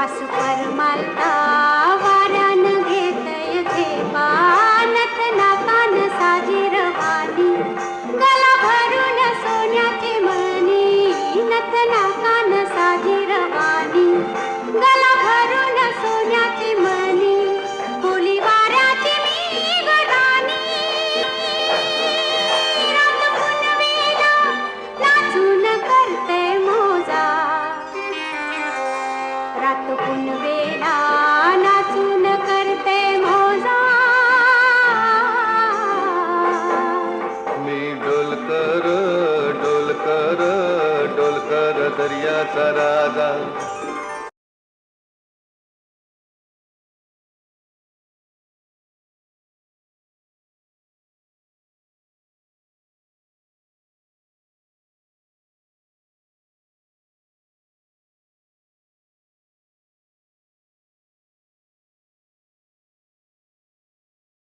वास परमालता वाऱ्यान घेतय झेपा नतना कान साजी रवानी गला भरून सोन्याची मणी नतना कान साजी रवानी गला भरून सोन्याची मणी फुली वाऱ्याची मी गरानी रात पुनवेला नाचून करते मोजा रात पुनवेला नाचून करते मोजा मी डोलकर डोलकर डोलकर दर्याचा राजा